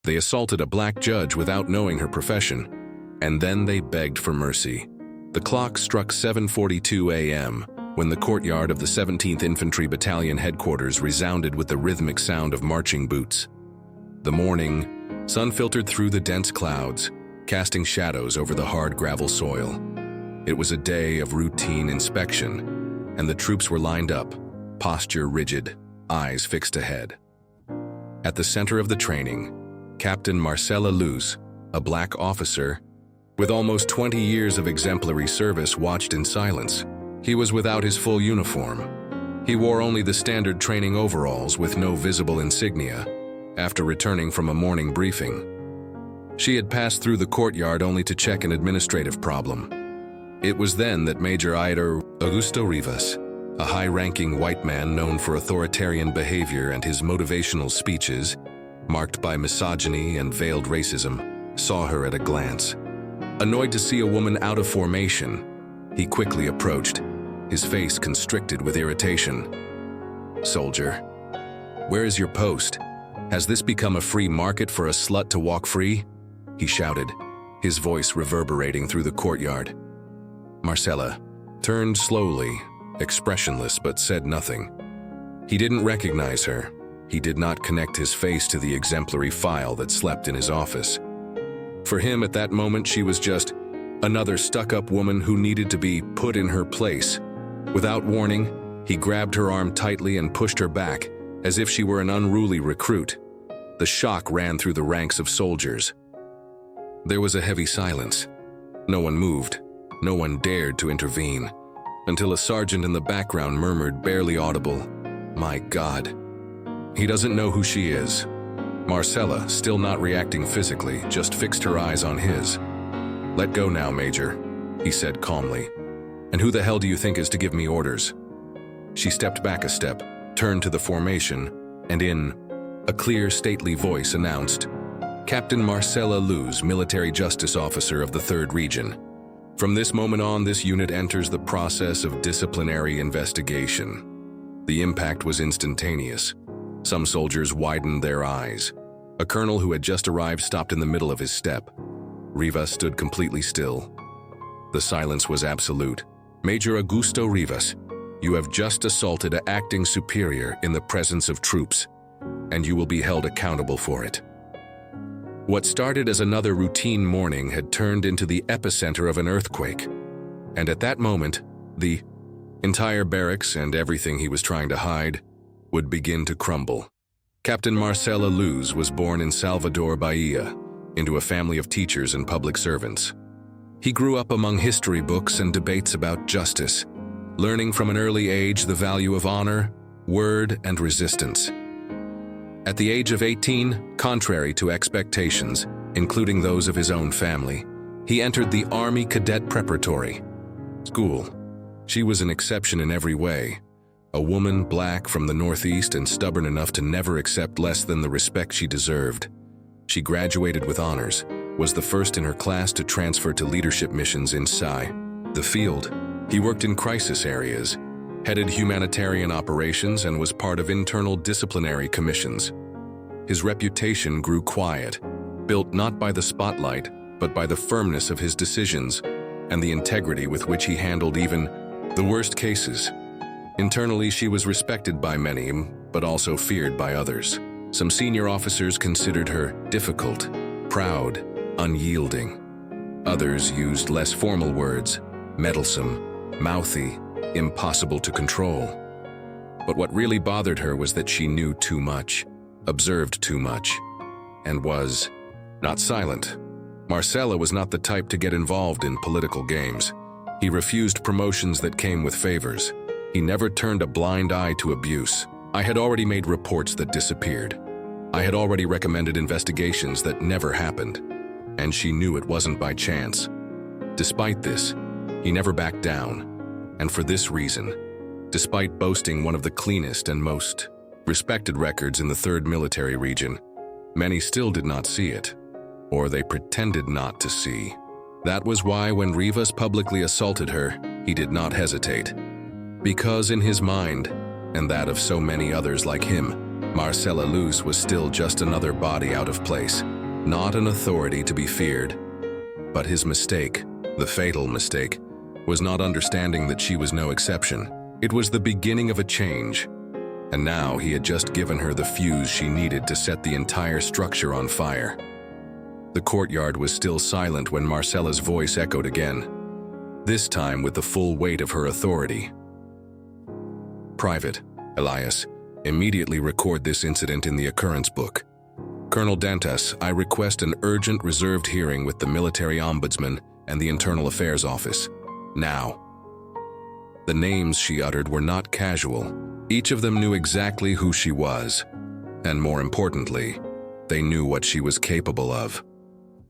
They assaulted a black judge without knowing her profession, and then they begged for mercy. The clock struck 7:42 a.m. when the courtyard of the 17th Infantry Battalion headquarters resounded with the rhythmic sound of marching boots. The morning sun filtered through the dense clouds, casting shadows over the hard gravel soil. It was a day of routine inspection, and the troops were lined up, posture rigid, eyes fixed ahead. At the center of the training, Captain Marcela Luz, a black officer with almost 20 years of exemplary service, watched in silence. He was without his full uniform. He wore only the standard training overalls with no visible insignia, after returning from a morning briefing. She had passed through the courtyard only to check an administrative problem. It was then that Major Aida Augusto Rivas, a high-ranking white man known for authoritarian behavior and his motivational speeches, marked by misogyny and veiled racism, saw her at a glance. Annoyed to see a woman out of formation, he quickly approached, his face constricted with irritation. "Soldier, where is your post? Has this become a free market for a slut to walk free?" he shouted, his voice reverberating through the courtyard. Marcela turned slowly, expressionless, but said nothing. He didn't recognize her. He did not connect his face to the exemplary file that slept in his office. For him, at that moment, she was just another stuck-up woman who needed to be put in her place. Without warning, he grabbed her arm tightly and pushed her back, as if she were an unruly recruit. The shock ran through the ranks of soldiers. There was a heavy silence. No one moved. No one dared to intervene, until a sergeant in the background murmured, barely audible, "My God." He doesn't know who she is. Marcela, still not reacting physically, just fixed her eyes on his. "Let go now, Major," he said calmly. "And who the hell do you think is to give me orders?" She stepped back a step, turned to the formation, and in a clear, stately voice announced, "Captain Marcela Luz, Military Justice Officer of the 3rd Region. From this moment on, this unit enters the process of disciplinary investigation." The impact was instantaneous. Some soldiers widened their eyes. A colonel who had just arrived stopped in the middle of his step. Rivas stood completely still. The silence was absolute. "Major Augusto Rivas, you have just assaulted an acting superior in the presence of troops, and you will be held accountable for it." What started as another routine morning had turned into the epicenter of an earthquake. And at that moment, the entire barracks and everything he was trying to hide would begin to crumble. Captain Marcela Luz was born in Salvador Bahia, into a family of teachers and public servants. He grew up among history books and debates about justice, learning from an early age the value of honor, word, and resistance. At the age of 18, contrary to expectations, including those of his own family, he entered the Army Cadet Preparatory School. She was an exception in every way. A woman black from the Northeast and stubborn enough to never accept less than the respect she deserved. She graduated with honors, was the first in her class to transfer to leadership missions in the field. He worked in crisis areas, headed humanitarian operations, and was part of internal disciplinary commissions. His reputation grew quiet, built not by the spotlight, but by the firmness of his decisions and the integrity with which he handled even the worst cases. Internally, she was respected by many, but also feared by others. Some senior officers considered her difficult, proud, unyielding. Others used less formal words, meddlesome, mouthy, impossible to control. But what really bothered her was that she knew too much, observed too much, and was not silent. Marcela was not the type to get involved in political games. He refused promotions that came with favors. He never turned a blind eye to abuse. I had already made reports that disappeared. I had already recommended investigations that never happened, and she knew it wasn't by chance. Despite this, he never backed down, and for this reason, despite boasting one of the cleanest and most respected records in the 3rd Military Region, many still did not see it, or they pretended not to see. That was why when Rivas publicly assaulted her, he did not hesitate. Because in his mind, and that of so many others like him, Marcela Luz was still just another body out of place. not an authority to be feared. But his mistake, the fatal mistake, was not understanding that she was no exception. It was the beginning of a change. And now he had just given her the fuse she needed to set the entire structure on fire. The courtyard was still silent when Marcella's voice echoed again, this time with the full weight of her authority. Private, Elias, immediately record this incident in the occurrence book. Colonel Dantas, I request an urgent reserved hearing with the military ombudsman and the Internal Affairs Office. Now. The names she uttered were not casual. Each of them knew exactly who she was. And more importantly, they knew what she was capable of.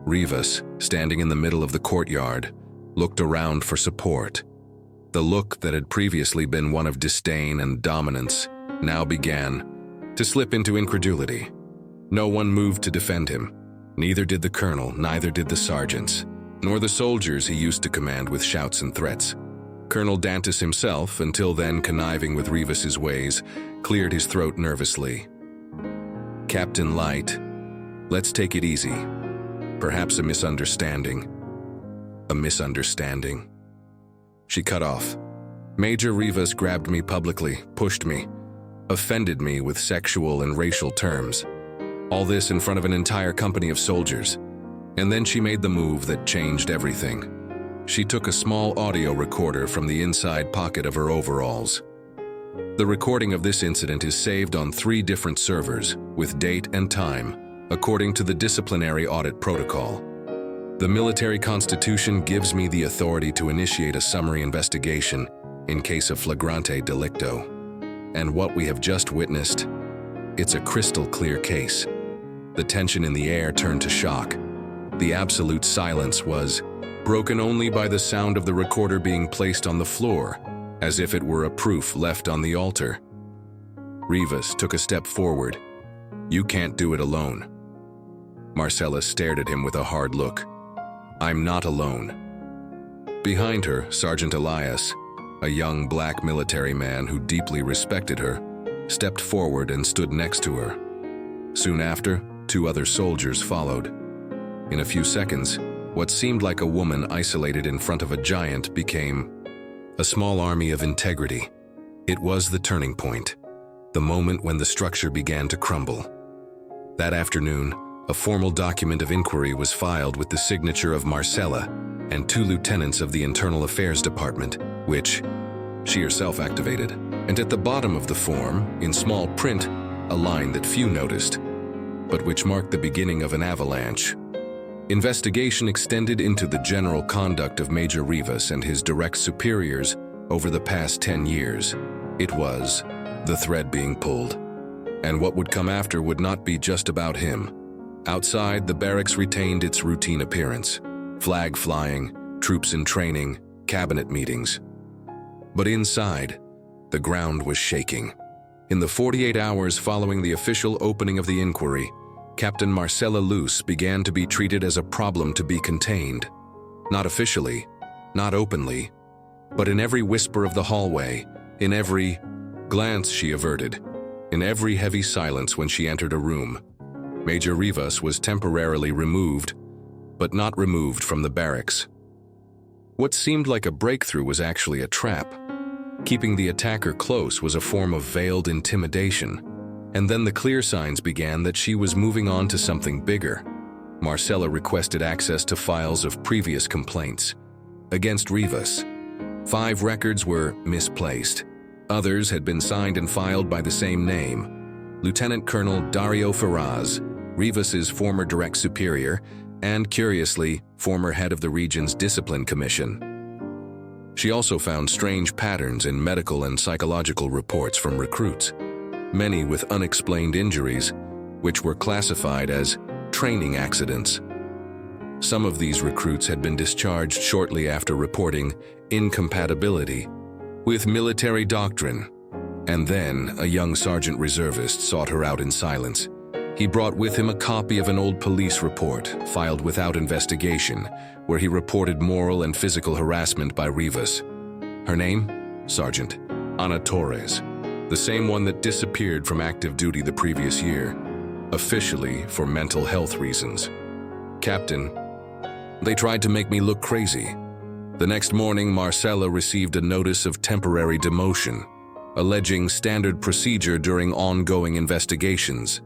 Rivas, standing in the middle of the courtyard, looked around for support. The look that had previously been one of disdain and dominance now began to slip into incredulity. No one moved to defend him. Neither did the colonel, neither did the sergeants, nor the soldiers he used to command with shouts and threats. Colonel Dantas himself, until then conniving with Rivas's ways, cleared his throat nervously. Captain Light, let's take it easy. Perhaps a misunderstanding. A misunderstanding. She cut off. Major Rivas grabbed me publicly, pushed me, offended me with sexual and racial terms. All this in front of an entire company of soldiers. And then she made the move that changed everything. She took a small audio recorder from the inside pocket of her overalls. The recording of this incident is saved on 3 different servers, with date and time, according to the disciplinary audit protocol. The military constitution gives me the authority to initiate a summary investigation in case of flagrante delicto. And what we have just witnessed, it's a crystal clear case. The tension in the air turned to shock. The absolute silence was broken only by the sound of the recorder being placed on the floor, as if it were a proof left on the altar. Rivas took a step forward. You can't do it alone. Marcella stared at him with a hard look. I'm not alone. Behind her, Sergeant Elias, a young black military man who deeply respected her, stepped forward and stood next to her. Soon after, 2 other soldiers followed. In a few seconds, what seemed like a woman isolated in front of a giant became a small army of integrity. It was the turning point, the moment when the structure began to crumble. That afternoon, a formal document of inquiry was filed with the signature of Marcella and 2 lieutenants of the Internal Affairs Department, which she herself activated. And at the bottom of the form, in small print, a line that few noticed, but which marked the beginning of an avalanche. Investigation extended into the general conduct of Major Rivas and his direct superiors over the past 10 years. It was the thread being pulled. And what would come after would not be just about him. Outside, the barracks retained its routine appearance. Flag flying, troops in training, cabinet meetings. But inside, the ground was shaking. In the 48 hours following the official opening of the inquiry, Captain Marcella Luce began to be treated as a problem to be contained. Not officially, not openly, but in every whisper of the hallway, in every glance she averted, in every heavy silence when she entered a room. Major Rivas was temporarily removed, but not removed from the barracks. What seemed like a breakthrough was actually a trap. Keeping the attacker close was a form of veiled intimidation. And then the clear signs began that she was moving on to something bigger. Marcella requested access to files of previous complaints against Rivas. 5 records were misplaced. Others had been signed and filed by the same name. Lieutenant Colonel Dario Ferraz, Rivas's former direct superior, and, curiously, former head of the region's discipline commission. She also found strange patterns in medical and psychological reports from recruits, many with unexplained injuries, which were classified as training accidents. Some of these recruits had been discharged shortly after reporting incompatibility with military doctrine. And then a young sergeant reservist sought her out in silence. He brought with him a copy of an old police report filed without investigation, where he reported moral and physical harassment by Rivas. Her name? Sergeant Ana Torres. The same one that disappeared from active duty the previous year, officially for mental health reasons. Captain. They tried to make me look crazy. The next morning, Marcella received a notice of temporary demotion, alleging standard procedure during ongoing investigations.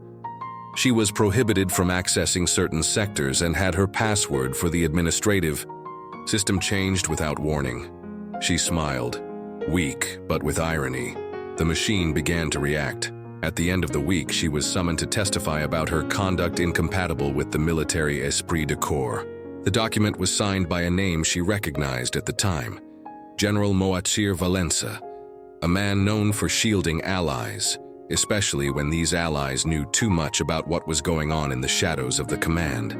She was prohibited from accessing certain sectors and had her password for the administrative system changed without warning. She smiled, weak but with irony. The machine began to react. At the end of the week, she was summoned to testify about her conduct incompatible with the military esprit de corps. The document was signed by a name she recognized at the time, General Moacir Valença, a man known for shielding allies, especially when these allies knew too much about what was going on in the shadows of the command.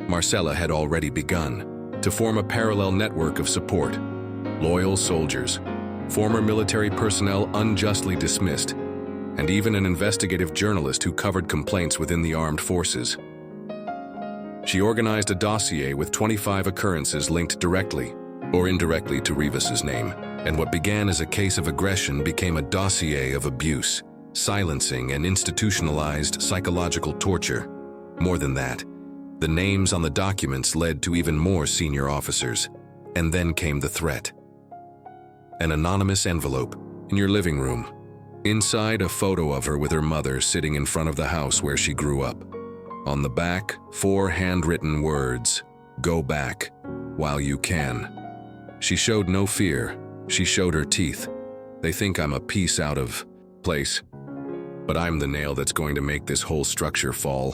Marcella had already begun to form a parallel network of support, loyal soldiers, former military personnel unjustly dismissed, and even an investigative journalist who covered complaints within the armed forces. She organized a dossier with 25 occurrences linked directly or indirectly to Rivas's name, and what began as a case of aggression became a dossier of abuse, silencing, and institutionalized psychological torture. More than that, the names on the documents led to even more senior officers, and then came the threat. An anonymous envelope in your living room. Inside, a photo of her with her mother sitting in front of the house where she grew up. On the back, 4 handwritten words, "Go back, while you can." She showed no fear. She showed her teeth. They think I'm a piece out of place, but I'm the nail that's going to make this whole structure fall.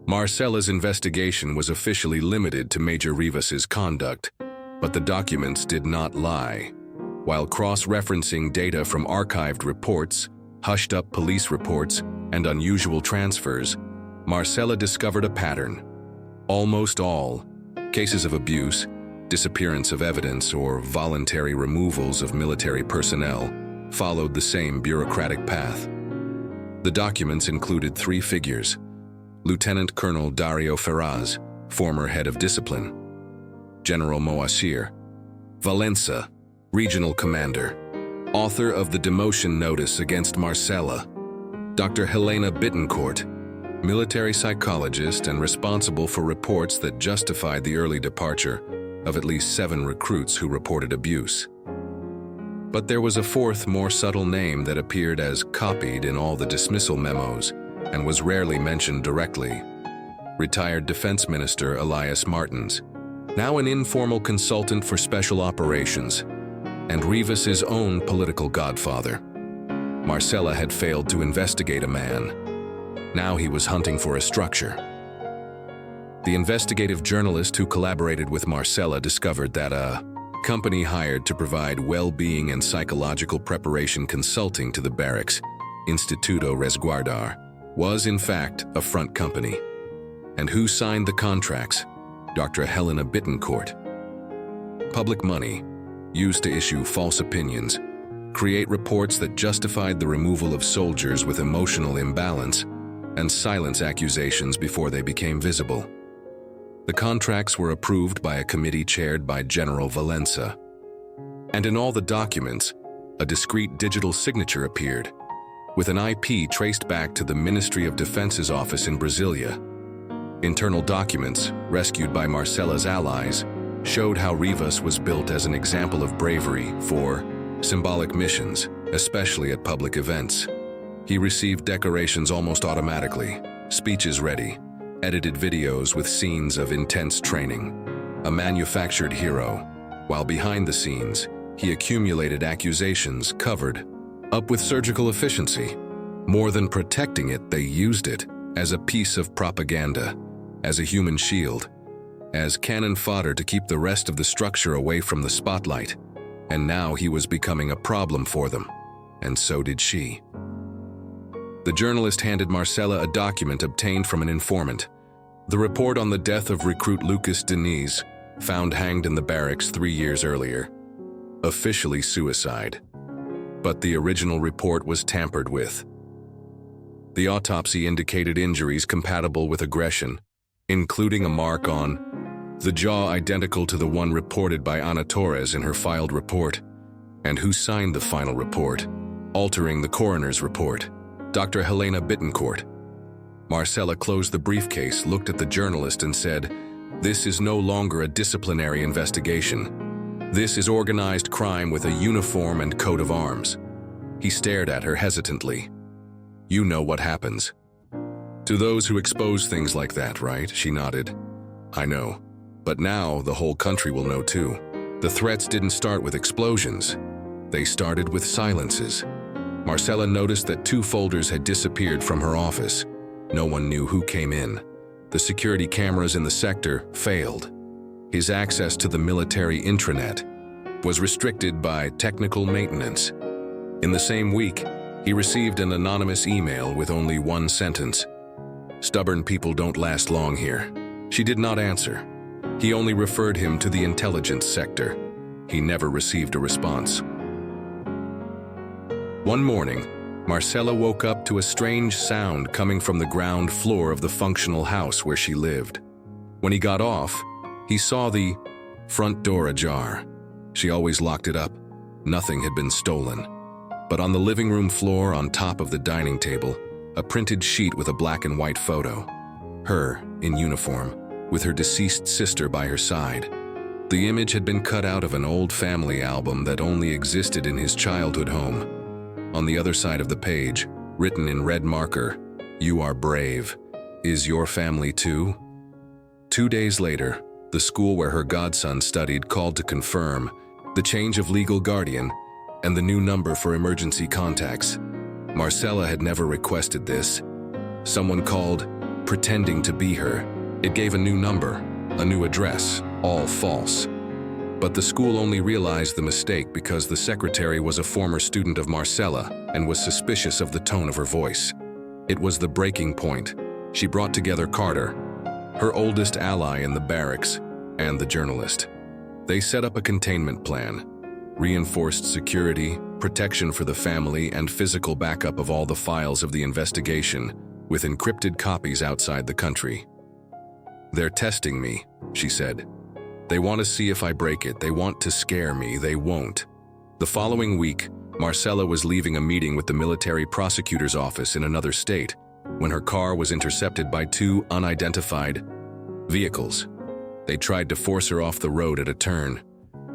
Marcella's investigation was officially limited to Major Rivas's conduct, but the documents did not lie. While cross-referencing data from archived reports, hushed-up police reports, and unusual transfers, Marcella discovered a pattern. Almost all cases of abuse, disappearance of evidence, or voluntary removals of military personnel followed the same bureaucratic path. The documents included 3 figures: Lieutenant Colonel Dario Ferraz, former head of discipline; General Moacir Valença, regional commander, author of the demotion notice against Marcella; Dr. Helena Bittencourt, military psychologist and responsible for reports that justified the early departure of at least 7 recruits who reported abuse. But there was a 4th, more subtle name that appeared as copied in all the dismissal memos and was rarely mentioned directly: retired Defense Minister Elias Martins, now an informal consultant for special operations, and Rivas's own political godfather. Marcella had failed to investigate a man. Now he was hunting for a structure. The investigative journalist who collaborated with Marcella discovered that a company hired to provide well-being and psychological preparation consulting to the barracks, Instituto Resguardar, was in fact a front company. And who signed the contracts? Dr. Helena Bittencourt. Public money, used to issue false opinions, create reports that justified the removal of soldiers with emotional imbalance, and silence accusations before they became visible. The contracts were approved by a committee chaired by General Valença. And in all the documents, a discrete digital signature appeared, with an IP traced back to the Ministry of Defense's office in Brasilia. Internal documents, rescued by Marcella's allies, showed how Rivas was built as an example of bravery for symbolic missions, especially at public events. He received decorations almost automatically, speeches ready, edited videos with scenes of intense training. A manufactured hero, while behind the scenes, he accumulated accusations covered up with surgical efficiency. More than protecting it, they used it as a piece of propaganda, as a human shield, as cannon fodder to keep the rest of the structure away from the spotlight. And now he was becoming a problem for them, and so did she. The journalist handed Marcella a document obtained from an informant, the report on the death of recruit Lucas Diniz, found hanged in the barracks 3 years earlier. Officially suicide. But the original report was tampered with. The autopsy indicated injuries compatible with aggression, including a mark on the jaw identical to the one reported by Ana Torres in her filed report. And who signed the final report, altering the coroner's report? Dr. Helena Bittencourt. Marcella closed the briefcase, looked at the journalist, and said, This is no longer a disciplinary investigation. This is organized crime with a uniform and coat of arms. He stared at her hesitantly. You know what happens. To those who expose things like that, right? She nodded. I know. But now the whole country will know too. The threats didn't start with explosions. They started with silences. Marcella noticed that 2 folders had disappeared from her office. No one knew who came in. The security cameras in the sector failed. His access to the military intranet was restricted by technical maintenance. In the same week, he received an anonymous email with only 1 sentence. Stubborn people don't last long here. She did not answer. He only referred him to the intelligence sector. He never received a response. One morning, Marcella woke up to a strange sound coming from the ground floor of the functional house where she lived. When he got off, he saw the front door ajar. She always locked it up. Nothing had been stolen. But on the living room floor, on top of the dining table, a printed sheet with a black and white photo. Her, in uniform, with her deceased sister by her side. The image had been cut out of an old family album that only existed in his childhood home. On the other side of the page, written in red marker, "You are brave. Is your family too?" 2 days later, the school where her godson studied called to confirm the change of legal guardian and the new number for emergency contacts. Marcella had never requested this. Someone called, pretending to be her. It gave a new number, a new address, all false. But the school only realized the mistake because the secretary was a former student of Marcella and was suspicious of the tone of her voice. It was the breaking point. She brought together Carter, her oldest ally in the barracks, and the journalist. They set up a containment plan, reinforced security, protection for the family, and physical backup of all the files of the investigation, with encrypted copies outside the country. They're testing me, she said. They want to see if I break it. They want to scare me. They won't. The following week, Marcella was leaving a meeting with the military prosecutor's office in another state when her car was intercepted by 2 unidentified vehicles. They tried to force her off the road at a turn.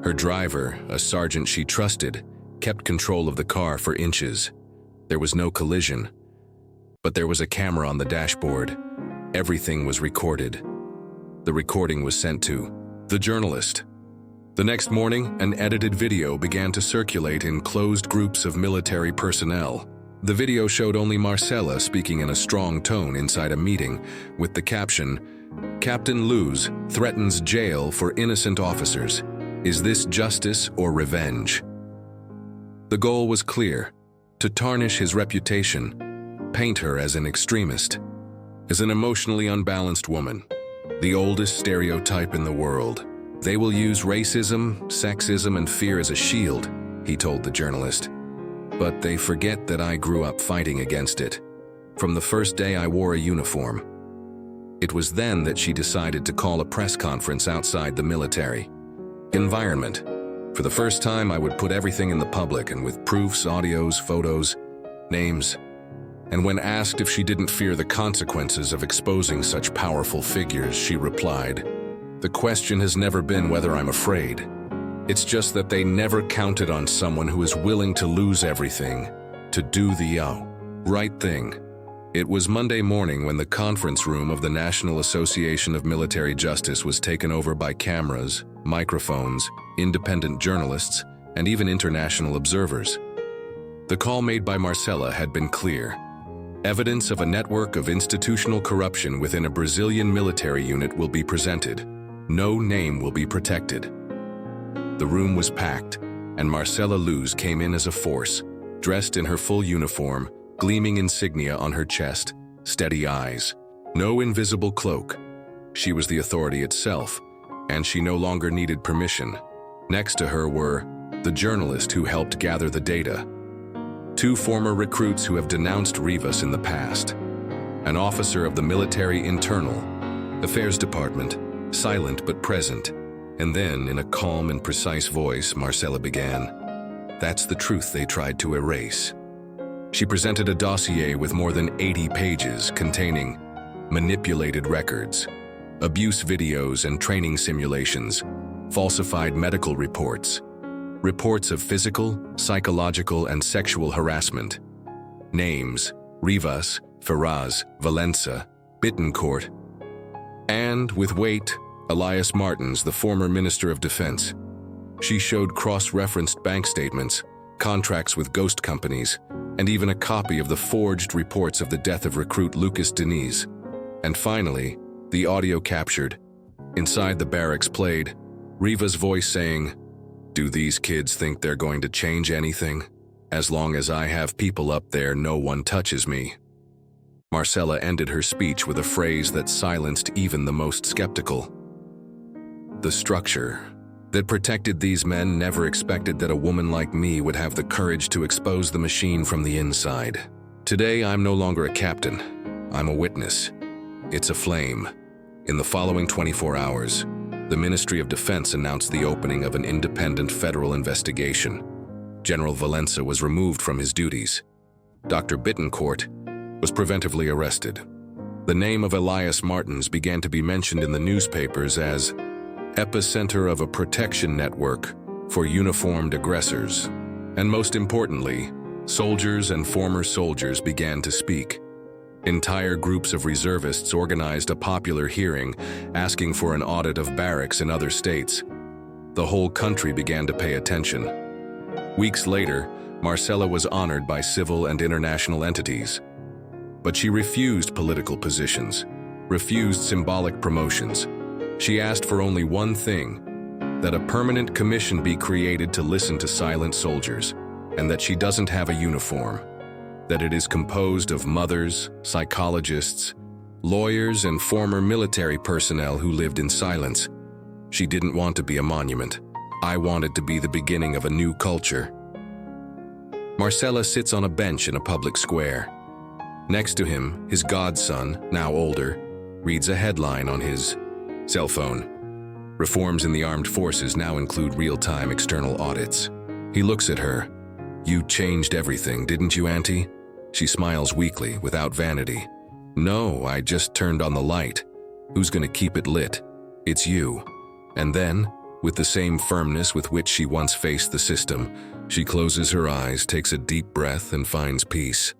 Her driver, a sergeant she trusted, kept control of the car for inches. There was no collision, but there was a camera on the dashboard. Everything was recorded. The recording was sent to the journalist. The next morning, an edited video began to circulate in closed groups of military personnel. The video showed only Marcella speaking in a strong tone inside a meeting with the caption, "Captain Luz threatens jail for innocent officers. Is this justice or revenge?" The goal was clear: to tarnish his reputation, paint her as an extremist, as an emotionally unbalanced woman, the oldest stereotype in the world. They will use racism, sexism, and fear as a shield, he told the journalist. But they forget that I grew up fighting against it. From the first day I wore a uniform. It was then that she decided to call a press conference outside the military environment. For the first time, I would put everything in the public, and with proofs, audios, photos, names. And when asked if she didn't fear the consequences of exposing such powerful figures, she replied, "The question has never been whether I'm afraid. It's just that they never counted on someone who is willing to lose everything, to do the right thing." It was Monday morning when the conference room of the National Association of Military Justice was taken over by cameras, microphones, independent journalists, and even international observers. The call made by Marcella had been clear. Evidence of a network of institutional corruption within a Brazilian military unit will be presented. No name will be protected. The room was packed, and Marcella Luz came in as a force, dressed in her full uniform, gleaming insignia on her chest, steady eyes. No invisible cloak. She was the authority itself, and she no longer needed permission. Next to her were the journalist who helped gather the data, 2 former recruits who have denounced Rivas in the past, an officer of the Military Internal Affairs Department, silent but present, and then, in a calm and precise voice, Marcella began, "That's the truth they tried to erase." She presented a dossier with more than 80 pages containing manipulated records, abuse videos and training simulations, falsified medical reports, reports of physical, psychological, and sexual harassment. Names: Rivas, Ferraz, Valença, Bittencourt. And, with weight, Elias Martins, the former Minister of Defense. She showed cross-referenced bank statements, contracts with ghost companies, and even a copy of the forged reports of the death of recruit Lucas Diniz. And finally, the audio captured. Inside the barracks played, Rivas' voice saying, "Do these kids think they're going to change anything? As long as I have people up there, no one touches me." Marcela ended her speech with a phrase that silenced even the most skeptical. The structure that protected these men never expected that a woman like me would have the courage to expose the machine from the inside. Today, I'm no longer a captain. I'm a witness. It's a flame. In the following 24 hours, the Ministry of Defense announced the opening of an independent federal investigation. General Valença was removed from his duties. Dr. Bittencourt was preventively arrested. The name of Elias Martins began to be mentioned in the newspapers as epicenter of a protection network for uniformed aggressors. And most importantly, soldiers and former soldiers began to speak. Entire groups of reservists organized a popular hearing asking for an audit of barracks in other states. The whole country began to pay attention. Weeks later, Marcela was honored by civil and international entities. But she refused political positions, refused symbolic promotions. She asked for only one thing: that a permanent commission be created to listen to silent soldiers, and that she doesn't have a uniform, that it is composed of mothers, psychologists, lawyers, and former military personnel who lived in silence. She didn't want to be a monument. I wanted to be the beginning of a new culture. Marcela sits on a bench in a public square. Next to him, his godson, now older, reads a headline on his cell phone. Reforms in the armed forces now include real-time external audits. He looks at her. "You changed everything, didn't you, Auntie?" She smiles weakly, without vanity. "No, I just turned on the light. Who's gonna keep it lit? It's you." And then, with the same firmness with which she once faced the system, she closes her eyes, takes a deep breath, and finds peace.